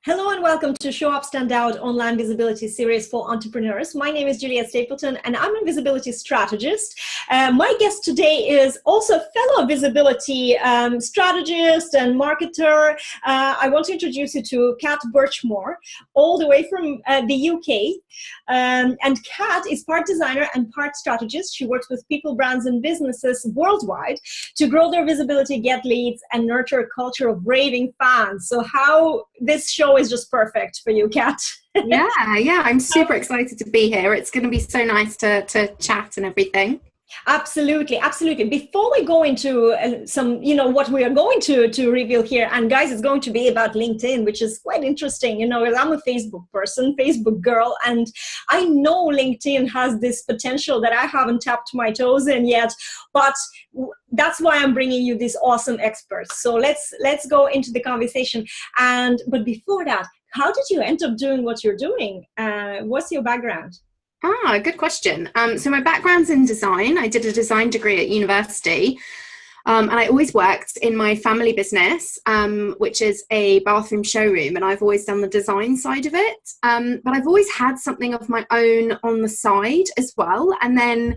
Hello and welcome to Show Up, Stand Out online visibility series for entrepreneurs. My name is Juliet Stapleton and I'm a visibility strategist. My guest today is also a fellow visibility strategist and marketer. I want to introduce you to Cat Burchmore, all the way from the UK. And Cat is part designer and part strategist. She works with people, brands, and businesses worldwide to grow their visibility, get leads, and nurture a culture of raving fans. So how this show is just perfect for you, Kat. Yeah, I'm super excited to be here. It's going to be so nice to chat and everything. Absolutely. Before we go into some, what we are going to reveal here, and guys, it's going to be about LinkedIn, which is quite interesting. I'm a Facebook person, Facebook girl, and I know LinkedIn has this potential that I haven't tapped my toes in yet, but that's why I'm bringing you these awesome experts. So let's go into the conversation. But before that, how did you end up doing what you're doing? What's your background? Good question. So my background's in design. I did a design degree at university. And I always worked in my family business, which is a bathroom showroom, and I've always done the design side of it. But I've always had something of my own on the side as well. And then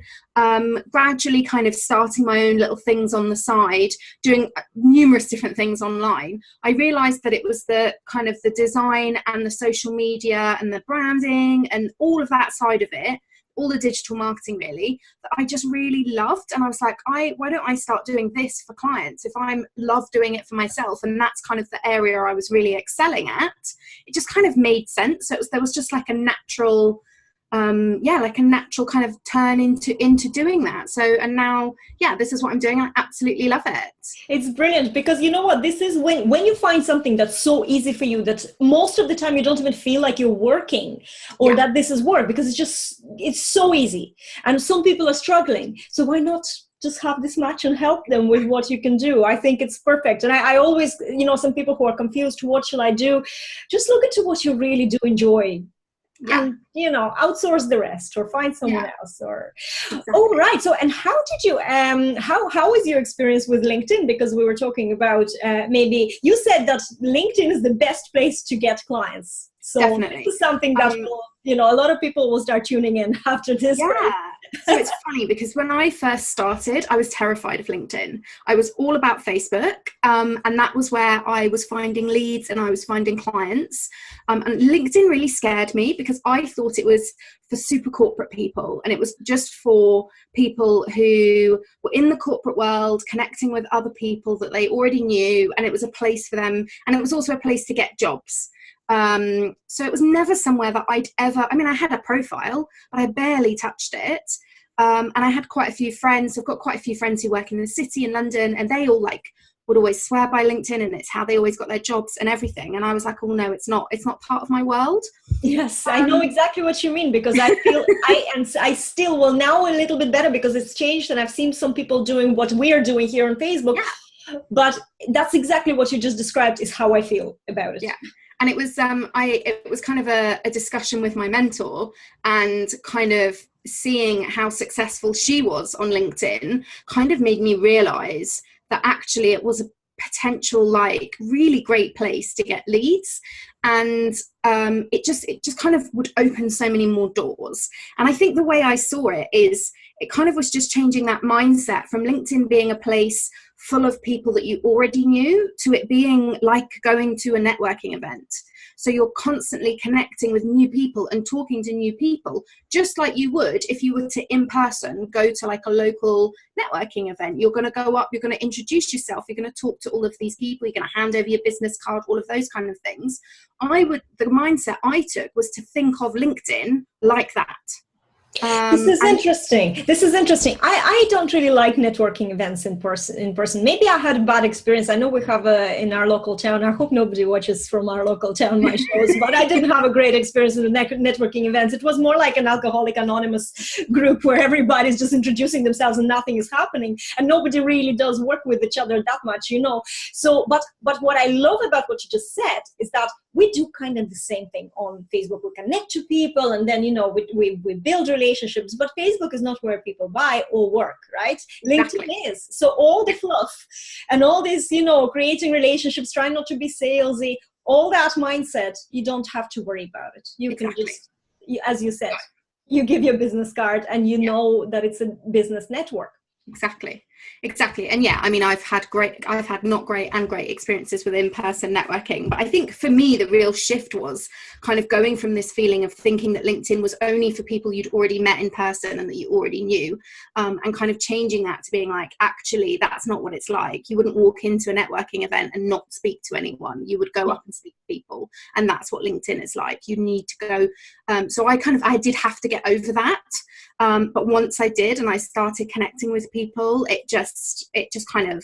gradually kind of starting my own little things on the side, doing numerous different things online. I realized that it was the kind of the design and the social media and the branding and all of that side of it, all the digital marketing really, that I just really loved. And I was like, why don't I start doing this for clients if I love doing it for myself? And that's kind of the area I was really excelling at. It just kind of made sense. So there was just like a natural, kind of turn into doing that. So, and now, this is what I'm doing. I absolutely love it. It's brilliant because you know what, this is when you find something that's so easy for you that most of the time you don't even feel like you're working or that this is work, because it's so easy. And some people are struggling. So why not just have this match and help them with what you can do? I think it's perfect. And I always, some people who are confused, what shall I do? Just look into what you really do enjoy. And outsource the rest or find someone else or exactly. Oh, right. So, and how did you how was your experience with LinkedIn? Because we were talking about maybe you said that LinkedIn is the best place to get clients. So definitely. This is something that will, a lot of people will start tuning in after this. Right? So it's funny because when I first started, I was terrified of LinkedIn. I was all about Facebook, and that was where I was finding leads and I was finding clients. And LinkedIn really scared me because I thought it was for super corporate people, and it was just for people who were in the corporate world, connecting with other people that they already knew, and it was a place for them, and it was also a place to get jobs. So it was never somewhere that I'd ever, I had a profile, but I barely touched it. And I had quite a few friends. I've got quite a few friends who work in the city in London, and they all would always swear by LinkedIn, and it's how they always got their jobs and everything. And I was like, oh no, it's not part of my world. Yes, I know exactly what you mean, because I feel I still, well, now a little bit better because it's changed and I've seen some people doing what we are doing here on Facebook. Yeah. But that's exactly what you just described is how I feel about it. Yeah. And it was it was kind of a discussion with my mentor, and kind of seeing how successful she was on LinkedIn kind of made me realize that actually it was a potential really great place to get leads, and it just kind of would open so many more doors. And I think the way I saw it is it kind of was just changing that mindset from LinkedIn being a place full of people that you already knew to it being like going to a networking event. So you're constantly connecting with new people and talking to new people, just like you would if you were to in person go to a local networking event. You're going to go up, you're going to introduce yourself, you're going to talk to all of these people, you're going to hand over your business card, all of those kind of things. The mindset I took was to think of LinkedIn like that. This is interesting. I don't really like networking events in person. Maybe I had a bad experience. I know we have in our local town. I hope nobody watches from our local town my shows, but I didn't have a great experience in the networking events. It was more like an Alcoholic Anonymous group where everybody's just introducing themselves and nothing is happening, and nobody really does work with each other that much, So, but what I love about what you just said is that we do kind of the same thing on Facebook. We connect to people, and then we build relationships. relationships, but Facebook is not where people buy or work, right? Exactly. LinkedIn is. So all the fluff and all this, creating relationships, trying not to be salesy, all that mindset, you don't have to worry about it. You can just, as you said, you give your business card and you know that it's a business network. Exactly. And yeah, I mean, I've had not great and great experiences with in-person networking, but I think for me the real shift was kind of going from this feeling of thinking that LinkedIn was only for people you'd already met in person and that you already knew, and kind of changing that to being like, actually that's not what it's like. You wouldn't walk into a networking event and not speak to anyone. You would go up and speak to people, and that's what LinkedIn is like. You need to go, so I did have to get over that. But once I did and I started connecting with people, it just kind of,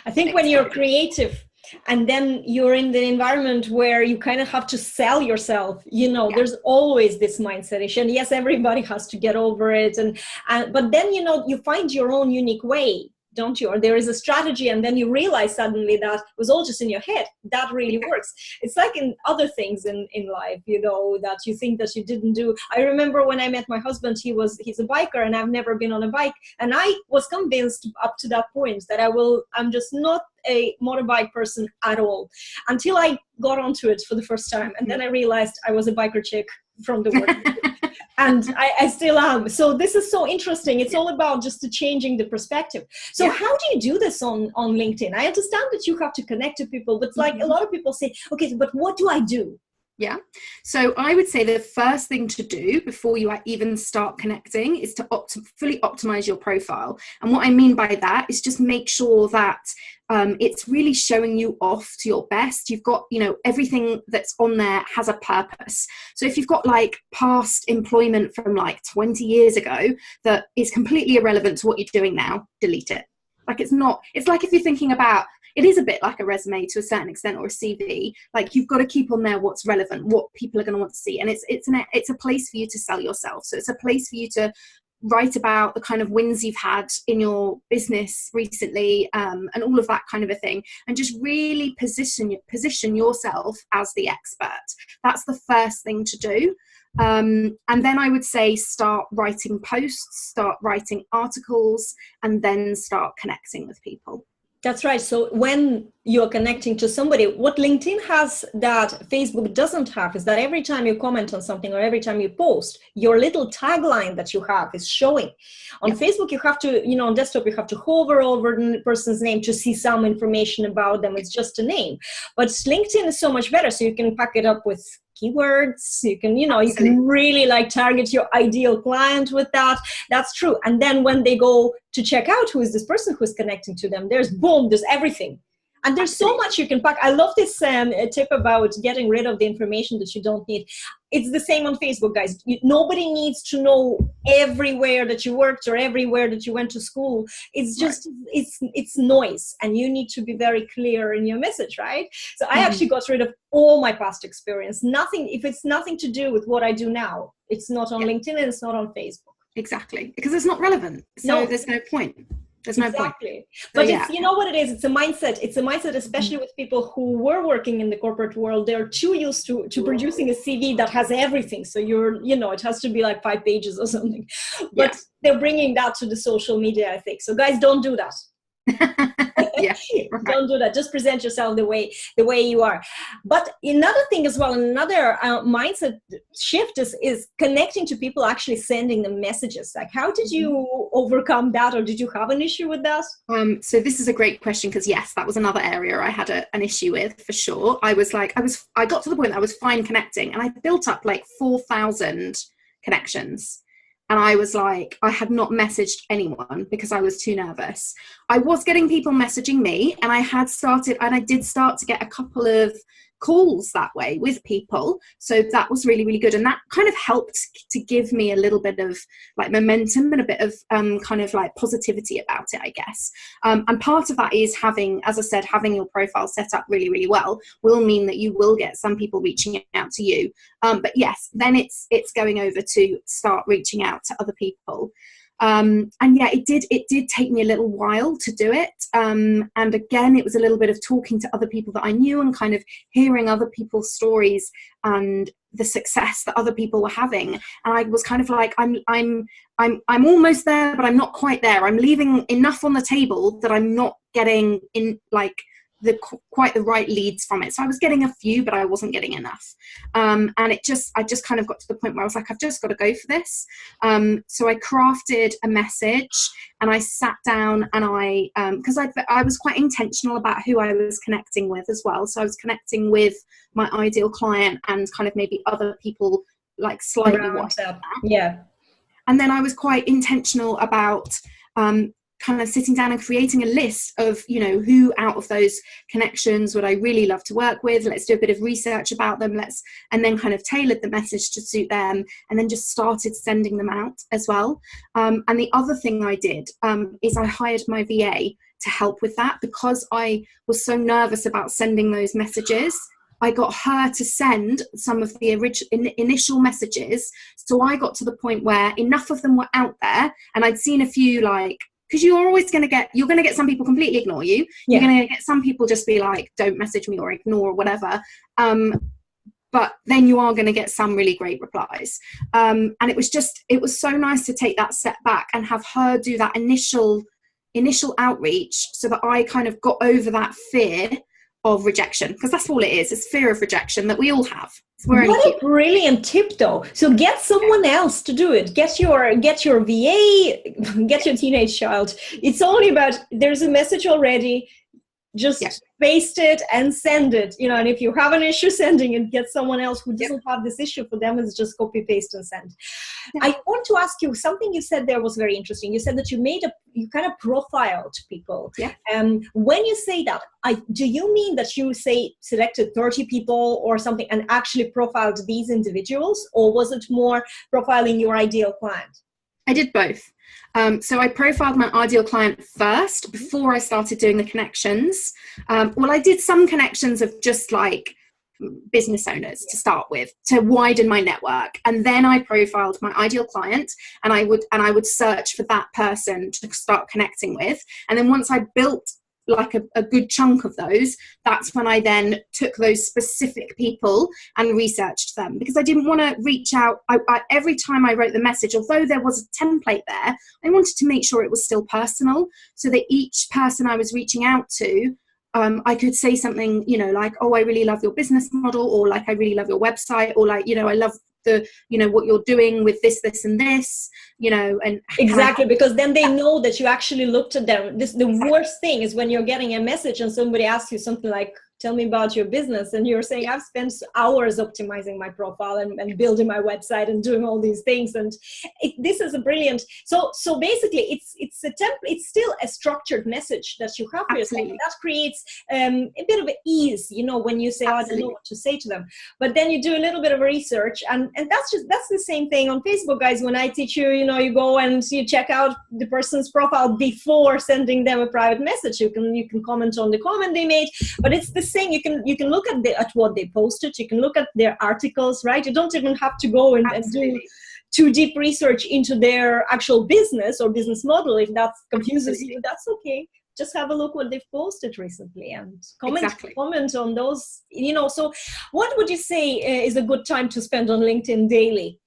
I think when you're creative and then you're in the environment where you kind of have to sell yourself, there's always this mindset issue. And yes, everybody has to get over it. But then, you find your own unique way, don't you? Or there is a strategy, and then you realize suddenly that it was all just in your head. That really works. It's like in other things in life, that you think that you didn't do. I remember when I met my husband, he's a biker, and I've never been on a bike. And I was convinced up to that point that I'm just not a motorbike person at all, until I got onto it for the first time. And then I realized I was a biker chick from the word. And I still am. So this is so interesting. It's all about just changing the perspective. So how do you do this on LinkedIn? I understand that you have to connect to people, but like a lot of people say, okay, but what do I do? Yeah. So I would say the first thing to do before you even start connecting is to fully optimize your profile. And what I mean by that is just make sure that it's really showing you off to your best. You've got, everything that's on there has a purpose. So if you've got like past employment from like 20 years ago that is completely irrelevant to what you're doing now, delete it. Like it's like if you're thinking about, it is a bit like a resume to a certain extent, or a CV. Like you've got to keep on there what's relevant, what people are going to want to see. And it's a place for you to sell yourself. So it's a place for you to write about the kind of wins you've had in your business recently, and all of that kind of a thing, and just really position yourself as the expert. That's the first thing to do. And then I would say start writing posts, start writing articles, and then start connecting with people. That's right. So when you're connecting to somebody, what LinkedIn has that Facebook doesn't have is that every time you comment on something or every time you post, your little tagline that you have is showing. On Facebook, you have to, on desktop, you have to hover over the person's name to see some information about them. It's just a name. But LinkedIn is so much better. So you can pack it up with keywords. You can, you can really like target your ideal client with that. That's true. And then when they go to check out who is this person who's connecting to them, there's everything. And there's so much you can pack. I love this tip about getting rid of the information that you don't need. It's the same on Facebook, guys. Nobody needs to know everywhere that you worked or everywhere that you went to school. It's just, it's noise. And you need to be very clear in your message, right? So I actually got rid of all my past experience. If it's nothing to do with what I do now, it's not on LinkedIn and it's not on Facebook. Exactly. Because it's not relevant. So there's no point. There's no point. But it's, what it is? It's a mindset. It's a mindset, especially with people who were working in the corporate world. They're too used to producing a CV that has everything. So it has to be like 5 pages or something. But they're bringing that to the social media, I think. So guys, don't do that. Don't do that. Just present yourself the way you are. But another thing as well, another mindset shift is connecting to people, actually sending them messages. Like, how did you overcome that, or did you have an issue with that? So this is a great question, because yes, that was another area I had an issue with, for sure. I got to the point that I was fine connecting, and I built up like 4,000 connections. And I was like, I had not messaged anyone because I was too nervous. I was getting people messaging me, and I did start to get a couple of calls that way with people. So that was really, really good. And that kind of helped to give me a little bit of like momentum and a bit of kind of like positivity about it, I guess. And part of that is having your profile set up really, really well will mean that you will get some people reaching out to you. But yes, then it's going over to start reaching out to other people. And yeah, it did take me a little while to do it. And again, it was a little bit of talking to other people that I knew and kind of hearing other people's stories and the success that other people were having. And I was kind of like, I'm almost there, but I'm not quite there. I'm leaving enough on the table that I'm not getting in like quite the right leads from it. So I was getting a few, but I wasn't getting enough. And I just kind of got to the point where I was like, I've just got to go for this. So I crafted a message and I sat down and because I was quite intentional about who I was connecting with as well. So I was connecting with my ideal client and kind of maybe other people like slightly watched that. Yeah. And then I was quite intentional about kind of sitting down and creating a list of, you know, who out of those connections would I really love to work with. Let's do a bit of research about them. And then kind of tailored the message to suit them and then just started sending them out as well. And the other thing I did is I hired my VA to help with that because I was so nervous about sending those messages. I got her to send some of the initial messages. So I got to the point where enough of them were out there and I'd seen a few like, because you're going to get some people completely ignore you. Yeah. You're going to get some people just be like, don't message me or ignore or whatever. But then you are going to get some really great replies. And it was so nice to take that step back and have her do that initial outreach so that I kind of got over that fear of rejection, because that's all it is. It's fear of rejection that we all have. What a brilliant tip though. So get someone else to do it. Get your VA, get your teenage child. It's only about, there's a message already, just paste it and send it, you know, and if you have an issue sending it, get someone else who doesn't have this issue. For them it's just copy paste and send. I want to ask you something you said there was very interesting. You said that you kind of profiled people. When you say that, do you mean that you selected 30 people or something and actually profiled these individuals, or was it more profiling your ideal client? I did both. So I profiled my ideal client first before I started doing the connections. Well, I did some connections of just like business owners to start with, to widen my network. And then I profiled my ideal client and I would search for that person to start connecting with. And then once I built like a good chunk of those, that's when I then took those specific people and researched them, because I didn't want to reach out. Every time I wrote the message, although there was a template there, I wanted to make sure it was still personal, so that each person I was reaching out to, I could say something, you know, like, oh, I really love your business model, or like, I really love your website, or like, you know, I love what you're doing with this and this, you know. And exactly, because then they know that you actually looked at them. The worst thing is when you're getting a message and somebody asks you something like, tell me about your business, and you're saying, I've spent hours optimizing my profile and building my website and doing all these things. And this is a brilliant, so basically it's a template. It's still a structured message that you have for yourself. That creates a bit of ease, you know, when you say, oh, I don't know what to say to them, but then you do a little bit of research, and that's the same thing on Facebook, guys. When I teach you, you know, you go and you check out the person's profile before sending them a private message. You can comment on the comment they made, but it's the same. You can look at what they posted. You can look at their articles, right? You don't even have to go and do too deep research into their actual business or business model. If that confuses you, that's okay. Just have a look what they've posted recently and comment on those, you know. So what would you say is a good time to spend on LinkedIn daily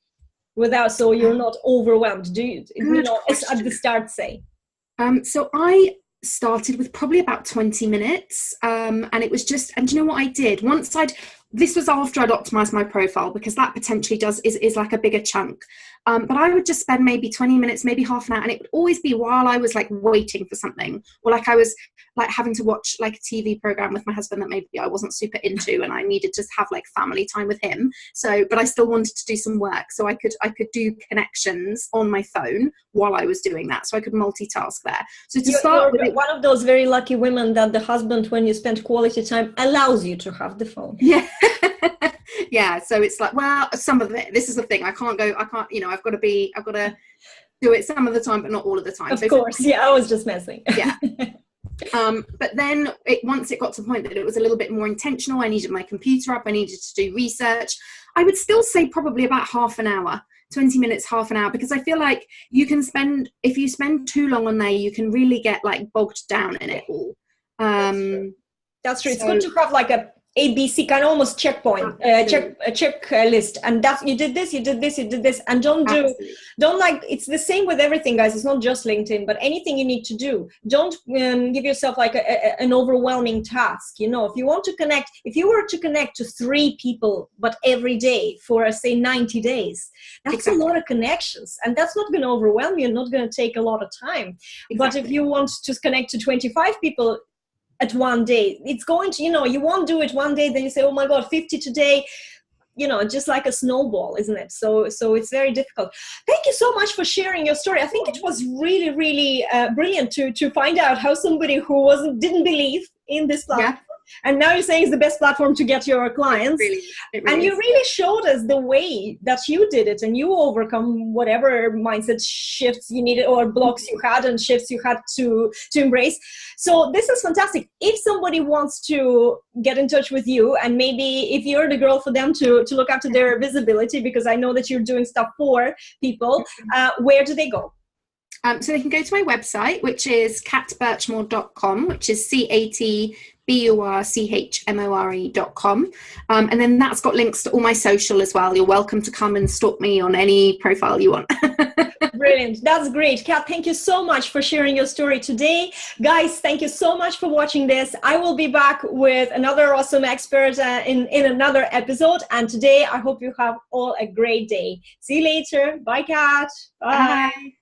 so you're not overwhelmed? Do you know, at the start, say? So I started with probably about 20 minutes, and it was just, and you know what I did this was after I'd optimized my profile, because that potentially is like a bigger chunk, but I would just spend maybe 20 minutes, maybe half an hour, and it would always be while I was like waiting for something, or like I was like having to watch like a TV program with my husband that maybe I wasn't super into, and I needed to have like family time with him, but I still wanted to do some work, so I could do connections on my phone while I was doing that, so I could multitask there. So you're one of those very lucky women that the husband, when you spend quality time, allows you to have the phone. Yeah, so it's like, well, some of it, this is the thing, I can't, you know, I've got to do it some of the time, but not all of the time. Of course, I was just messing. Yeah. But then once it got to the point that it was a little bit more intentional, I needed my computer up, I needed to do research, I would still say probably about half an hour. 20 minutes, half an hour, because I feel like if you spend too long on there, you can really get like bogged down in it all. That's true. It's good to have like a ABC kind of almost checkpoint, checklist, and that's you did this, and don't like, it's the same with everything, guys. It's not just LinkedIn, but anything you need to do. Don't give yourself like an overwhelming task. You know, if you were to connect to 3 people, but every day for say 90 days, that's a lot of connections, and that's not going to overwhelm you, not going to take a lot of time. But if you want to connect to 25 people at one day, it's going to, you won't do it one day, then you say, oh my God, 50 today, just like a snowball, isn't it? So it's very difficult. Thank you so much for sharing your story. I think it was really, really brilliant to find out how somebody who didn't believe in this platform, and now you're saying it's the best platform to get your clients. It really you really showed us the way that you did it, and you overcome whatever mindset shifts you needed or blocks you had and shifts you had to embrace. So this is fantastic. If somebody wants to get in touch with you, and maybe if you're the girl for them to look after their visibility, because I know that you're doing stuff for people, where do they go? So they can go to my website, which is catburchmore.com, which is CATBURCHMORE.com. And then that's got links to all my social as well. You're welcome to come and stalk me on any profile you want. Brilliant. That's great. Cat, thank you so much for sharing your story today. Guys, thank you so much for watching this. I will be back with another awesome expert in another episode. And today, I hope you have all a great day. See you later. Bye, Cat. Bye. Bye.